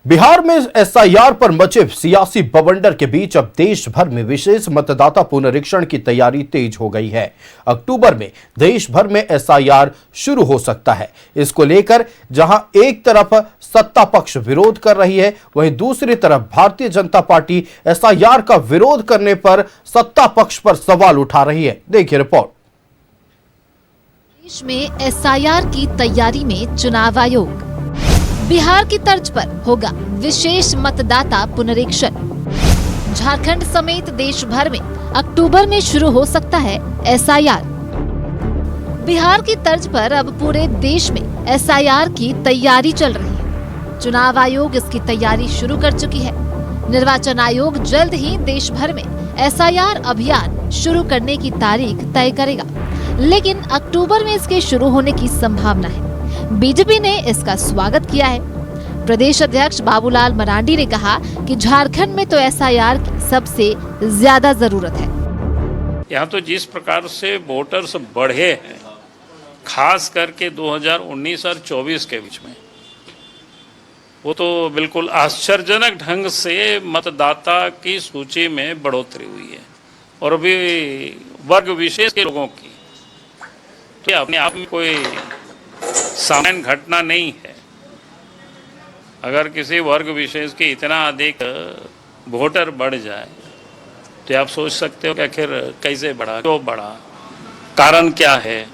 बिहार में एसआईआर पर मचे सियासी बवंडर के बीच अब देश भर में विशेष मतदाता पुनरीक्षण की तैयारी तेज हो गई है। अक्टूबर में देश भर में एसआईआर शुरू हो सकता है। इसको लेकर जहां एक तरफ सत्ता पक्ष विरोध कर रही है, वहीं दूसरी तरफ भारतीय जनता पार्टी एसआईआर का विरोध करने पर सत्ता पक्ष पर सवाल उठा रही है। देखिए रिपोर्ट। देश में एसआईआर की तैयारी में चुनाव आयोग। बिहार की तर्ज पर होगा विशेष मतदाता पुनरीक्षण। झारखंड समेत देश भर में अक्टूबर में शुरू हो सकता है एसआईआर। बिहार की तर्ज पर अब पूरे देश में एसआईआर की तैयारी चल रही है। चुनाव आयोग इसकी तैयारी शुरू कर चुकी है। निर्वाचन आयोग जल्द ही देश भर में एसआईआर अभियान शुरू करने की तारीख तय करेगा, लेकिन अक्टूबर में इसके शुरू होने की संभावना है। बीजेपी ने इसका स्वागत किया है। प्रदेश अध्यक्ष बाबूलाल मरांडी ने कहा कि झारखंड में तो एसआईआर की सबसे ज्यादा जरूरत है। यहाँ तो जिस प्रकार से वोटर्स बढ़े हैं, खास करके 2019 और 24 के बीच में, वो तो बिल्कुल आश्चर्यजनक ढंग से मतदाता की सूची में बढ़ोतरी हुई है। और अभी वर्ग विशेष के लोगों की तो अपने आप में कोई सामान्य घटना नहीं है। अगर किसी वर्ग विशेष के इतना अधिक वोटर बढ़ जाए तो आप सोच सकते हो कि आखिर कैसे बढ़ा, क्यों बढ़ा, कारण क्या है।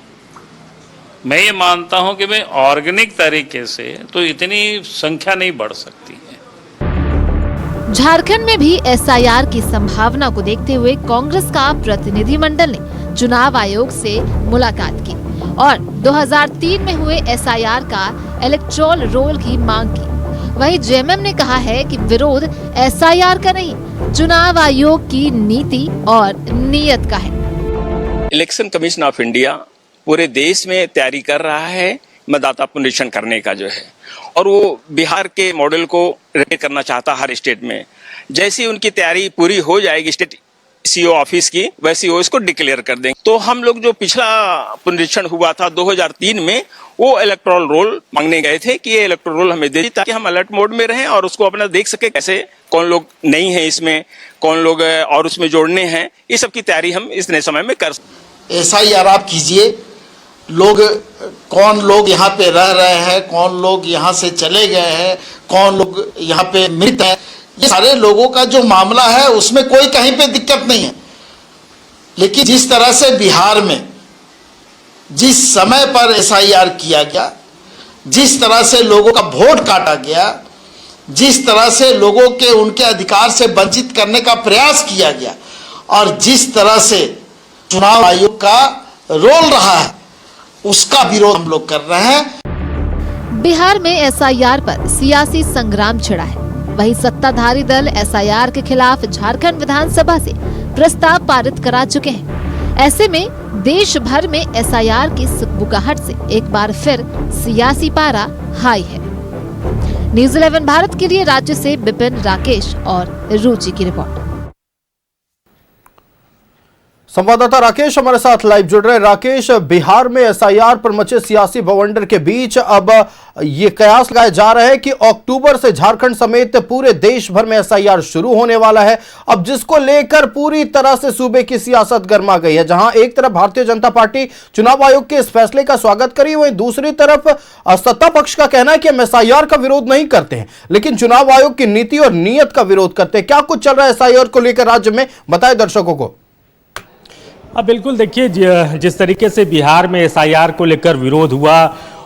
मैं ये मानता हूं कि भाई ऑर्गेनिक तरीके से तो इतनी संख्या नहीं बढ़ सकती है। झारखंड में भी एसआईआर की संभावना को देखते हुए कांग्रेस का प्रतिनिधिमंडल ने चुनाव आयोग से मुलाकात की और 2003 में हुए एसआईआर का इलेक्टोरल रोल की मांग की। वहीं जेएमएम ने कहा है कि विरोध एसआईआर का नहीं, चुनाव आयोग की नीति और नीयत का है। इलेक्शन कमीशन ऑफ इंडिया पूरे देश में तैयारी कर रहा है मतदाता पुनरीक्षण करने का जो है, और वो बिहार के मॉडल को रेप्लिकेट करना चाहता हर स्टेट में। जैसी उनकी तैयारी पूरी हो जाएगी स्टेट सीओ ऑफिस की, वैसे वो इसको डिक्लेयर कर देंगे। तो हम लोग जो पिछला पुनरीक्षण हुआ था 2003 में, वो इलेक्टोरल रोल मांगने गए थे कि ये इलेक्टोरल रोल हमें दे, ताकि हम अलर्ट मोड में रहें और उसको अपना देख सके कैसे कौन लोग नहीं है इसमें, कौन लोग और उसमें जोड़ने हैं। ये सब की तैयारी हम इतने समय में कर सकते। एसआईआर आप कीजिए, लोग कौन लोग यहाँ पे रह रहे हैं, कौन लोग यहाँ से चले गए हैं, कौन लोग यहाँ पे मृत हैं, ये सारे लोगों का जो मामला है उसमें कोई कहीं पे दिक्कत नहीं है। लेकिन जिस तरह से बिहार में जिस समय पर एसआईआर किया गया, जिस तरह से लोगों का वोट काटा गया, जिस तरह से लोगों के उनके अधिकार से वंचित करने का प्रयास किया गया, और जिस तरह से चुनाव आयोग का रोल रहा है, उसका विरोध हम लोग कर रहे हैं। बिहार में एसआईआर पर सियासी संग्राम छिड़ा है। वहीं सत्ताधारी दल एसआईआर के खिलाफ झारखंड विधानसभा से प्रस्ताव पारित करा चुके हैं। ऐसे में देश भर में एसआईआर की सुगबुगाहट से एक बार फिर सियासी पारा हाई है। न्यूज़ 11 भारत के लिए राज्य से बिपिन, राकेश और रुचि की रिपोर्ट। संवाददाता राकेश हमारे साथ लाइव जुड़ रहे हैं। राकेश, बिहार में एसआईआर पर मचे सियासी बवंडर के बीच अब ये कयास लगाए जा रहे हैं कि अक्टूबर से झारखंड समेत पूरे देश भर में एसआईआर शुरू होने वाला है, अब जिसको लेकर पूरी तरह से सूबे की सियासत गर्मा गई है। जहां एक तरफ भारतीय जनता पार्टी चुनाव आयोग के इस फैसले का स्वागत करी, वहीं दूसरी तरफ सत्ता पक्ष का कहना है कि हम एसआईआर का विरोध नहीं करते हैं, लेकिन चुनाव आयोग की नीति और नीयत का विरोध करते हैं। क्या कुछ चल रहा है एसआईआर को लेकर राज्य में, बताएं दर्शकों को। अब बिल्कुल देखिए, जिस तरीके से बिहार में एसआईआर को लेकर विरोध हुआ,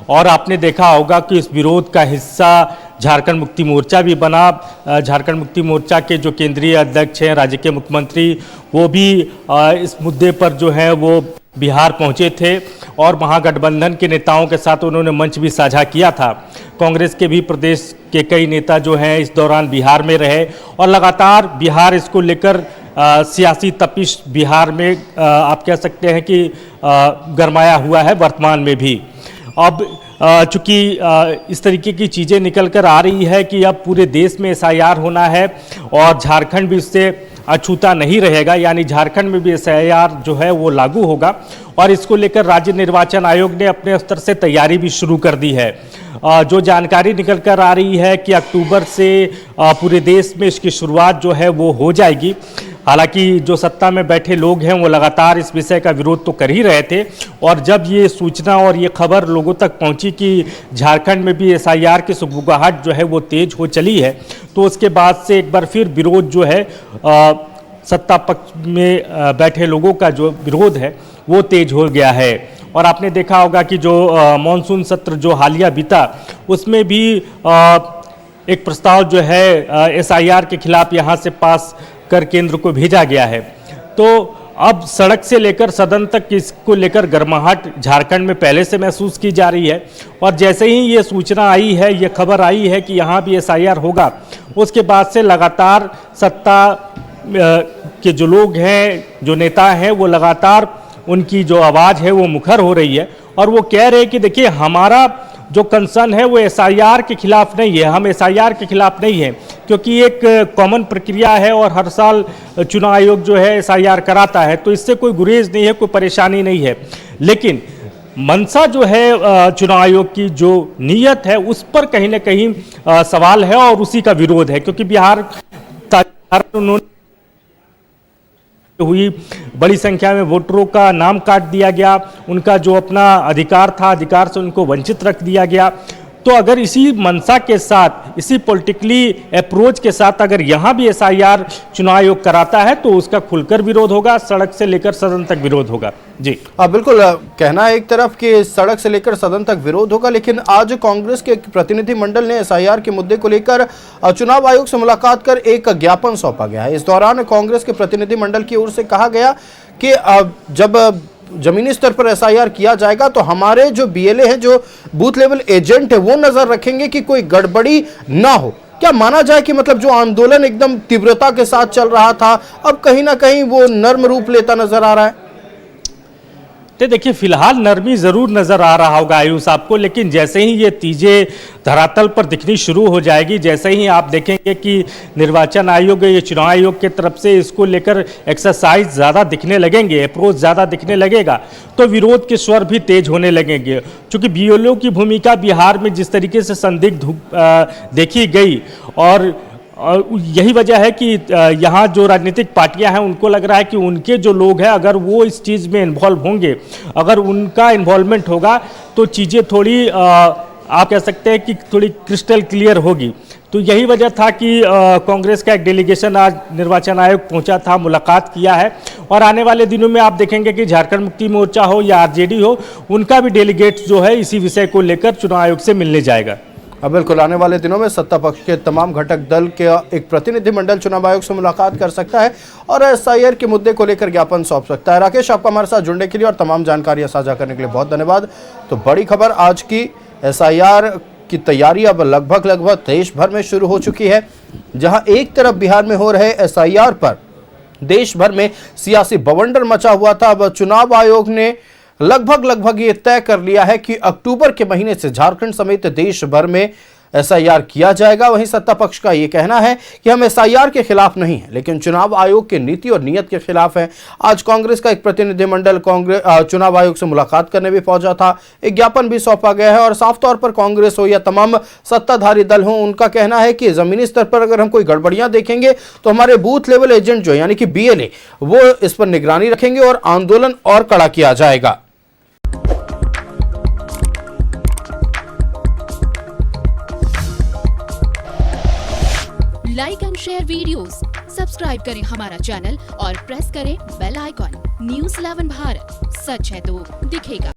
और आपने देखा होगा कि इस विरोध का हिस्सा झारखंड मुक्ति मोर्चा भी बना। झारखंड मुक्ति मोर्चा के जो केंद्रीय अध्यक्ष हैं, राज्य के मुख्यमंत्री, वो भी इस मुद्दे पर जो है वो बिहार पहुंचे थे और महागठबंधन के नेताओं के साथ उन्होंने मंच भी साझा किया था। कांग्रेस के भी प्रदेश के कई नेता जो हैं इस दौरान बिहार में रहे, और लगातार बिहार इसको लेकर सियासी तपिश बिहार में आप कह सकते हैं कि गरमाया हुआ है वर्तमान में भी। अब चूंकि इस तरीके की चीज़ें निकल कर आ रही है कि अब पूरे देश में एसआईआर होना है और झारखंड भी इससे अछूता नहीं रहेगा, यानी झारखंड में भी एसआईआर जो है वो लागू होगा और इसको लेकर राज्य निर्वाचन आयोग ने अपने स्तर से तैयारी भी शुरू कर दी है। जो जानकारी निकल कर आ रही है कि अक्टूबर से पूरे देश में इसकी शुरुआत जो है वो हो जाएगी। हालांकि जो सत्ता में बैठे लोग हैं वो लगातार इस विषय का विरोध तो कर ही रहे थे, और जब ये सूचना और ये खबर लोगों तक पहुंची कि झारखंड में भी एसआईआर की सुगबुगाहट जो है वो तेज हो चली है, तो उसके बाद से एक बार फिर विरोध जो है सत्ता पक्ष में बैठे लोगों का जो विरोध है वो तेज हो गया है। और आपने देखा होगा कि जो मानसून सत्र जो हालिया बीता उसमें भी एक प्रस्ताव जो है एसआईआर के खिलाफ यहाँ से पास कर केंद्र को भेजा गया है। तो अब सड़क से लेकर सदन तक इसको लेकर गर्माहट झारखंड में पहले से महसूस की जा रही है, और जैसे ही ये सूचना आई है, ये खबर आई है कि यहाँ भी एसआईआर होगा, उसके बाद से लगातार सत्ता के जो लोग हैं, जो नेता हैं, वो लगातार उनकी जो आवाज़ है वो मुखर हो रही है और वो कह रहे हैं कि देखिए हमारा जो कंसर्न है वो एसआईआर के खिलाफ नहीं है, हम एसआईआर के खिलाफ नहीं है, क्योंकि एक कॉमन प्रक्रिया है और हर साल चुनाव आयोग जो है एसआईआर कराता है, तो इससे कोई गुरेज नहीं है, कोई परेशानी नहीं है। लेकिन मंशा जो है चुनाव आयोग की जो नीयत है उस पर कहीं ना कहीं सवाल है और उसी का विरोध है, क्योंकि बिहार उन्होंने हुई बड़ी संख्या में वोटरों का नाम काट दिया गया, उनका जो अपना अधिकार था, अधिकार से उनको वंचित रख दिया गया। तो अगर इसी मंशा के साथ, इसी पॉलिटिकली अप्रोच के साथ अगर यहाँ भी एसआईआर चुनाव आयोग कराता है तो उसका खुलकर विरोध होगा, सड़क से लेकर सदन तक विरोध होगा। जी बिल्कुल, कहना है एक तरफ कि सड़क से लेकर सदन तक विरोध होगा, लेकिन आज कांग्रेस के एक प्रतिनिधिमंडल ने एसआईआर के मुद्दे को लेकर चुनाव आयोग से मुलाकात कर एक ज्ञापन सौंपा गया है। इस दौरान कांग्रेस के प्रतिनिधिमंडल की ओर से कहा गया कि जब जमीनी स्तर पर एसआईआर किया जाएगा तो हमारे जो बीएलए हैं, जो बूथ लेवल एजेंट है, वो नजर रखेंगे कि कोई गड़बड़ी ना हो। क्या माना जाए कि मतलब जो आंदोलन एकदम तीव्रता के साथ चल रहा था अब कहीं ना कहीं वो नर्म रूप लेता नजर आ रहा है? तो देखिए फिलहाल नरमी जरूर नजर आ रहा होगा आयुष आपको, लेकिन जैसे ही ये चीजें धरातल पर दिखनी शुरू हो जाएगी, जैसे ही आप देखेंगे कि निर्वाचन आयोग या चुनाव आयोग की तरफ से इसको लेकर एक्सरसाइज ज़्यादा दिखने लगेंगे, अप्रोच ज़्यादा दिखने लगेगा, तो विरोध के स्वर भी तेज होने लगेंगे। क्योंकि बीएलओ की भूमिका बिहार में जिस तरीके से संदिग्ध देखी गई, और यही वजह है कि यहाँ जो राजनीतिक पार्टियां हैं उनको लग रहा है कि उनके जो लोग हैं अगर वो इस चीज़ में इन्वॉल्व होंगे, अगर उनका इन्वॉल्वमेंट होगा तो चीज़ें थोड़ी आप कह सकते हैं कि थोड़ी क्रिस्टल क्लियर होगी। तो यही वजह था कि कांग्रेस का एक डेलीगेशन आज निर्वाचन आयोग पहुंचा था, मुलाकात किया है, और आने वाले दिनों में आप देखेंगे कि झारखंड मुक्ति मोर्चा हो या आरजेडी हो, उनका भी डेलीगेट जो है इसी विषय को लेकर चुनाव आयोग से मिलने जाएगा। बिल्कुल, आने वाले दिनों में सत्ता पक्ष के तमाम घटक दल के एक प्रतिनिधिमंडल चुनाव आयोग से मुलाकात कर सकता है और एसआईआर के मुद्दे को लेकर ज्ञापन सौंप सकता है। राकेश, आपका हमारे साथ जुड़ने के लिए और तमाम जानकारियां साझा करने के लिए बहुत धन्यवाद। तो बड़ी खबर आज की, एसआईआर की तैयारी अब लगभग देश भर में शुरू हो चुकी है। जहां एक तरफ बिहार में हो रहे एसआईआर पर देश भर में सियासी बवंडर मचा हुआ था, अब चुनाव आयोग ने लगभग ये तय कर लिया है कि अक्टूबर के महीने से झारखंड समेत देश भर में एसआईआर किया जाएगा। वहीं सत्ता पक्ष का ये कहना है कि हम एसआईआर के खिलाफ नहीं है, लेकिन चुनाव आयोग के नीति और नियत के खिलाफ है। आज कांग्रेस का एक प्रतिनिधिमंडल चुनाव आयोग से मुलाकात करने भी पहुंचा था, एक ज्ञापन भी सौंपा गया है और साफ तौर पर कांग्रेस हो या तमाम सत्ताधारी दल हो, उनका कहना है कि जमीनी स्तर पर अगर हम कोई गड़बड़ियां देखेंगे तो हमारे बूथ लेवल एजेंट जो यानी कि बीएलए, वो इस पर निगरानी रखेंगे और आंदोलन और कड़ा किया जाएगा। Like and share videos, subscribe करें हमारा चैनल और प्रेस करें बेल आइकॉन। न्यूज़ 11 भारत, सच है तो दिखेगा।